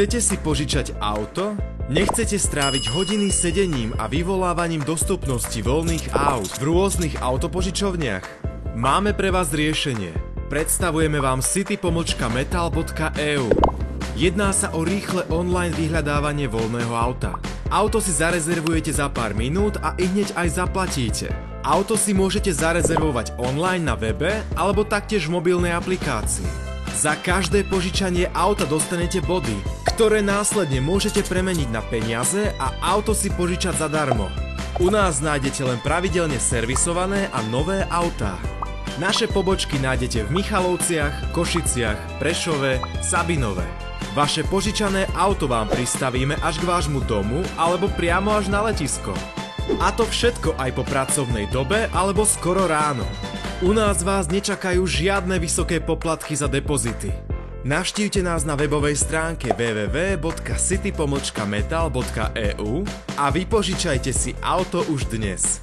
Chcete si požičať auto? Nechcete stráviť hodiny sedením a vyvolávaním dostupnosti voľných aut v rôznych autopožičovniach? Máme pre vás riešenie. Predstavujeme vám city-metal.eu. Jedná sa o rýchle online vyhľadávanie voľného auta. Auto si zarezervujete za pár minút a ihneď aj zaplatíte. Auto si môžete zarezervovať online na webe alebo taktiež v mobilnej aplikácii. Za každé požičanie auta dostanete body, ktoré následne môžete premeniť na peniaze a auto si požičať zadarmo. U nás nájdete len pravidelne servisované a nové autá. Naše pobočky nájdete v Michalovciach, Košiciach, Prešove, Sabinove. Vaše požičané auto vám pristavíme až k vášmu domu alebo priamo až na letisko. A to všetko aj po pracovnej dobe alebo skoro ráno. U nás vás nečakajú žiadne vysoké poplatky za depozity. Navštívte nás na webovej stránke www.city-metal.eu a vypožičajte si auto už dnes.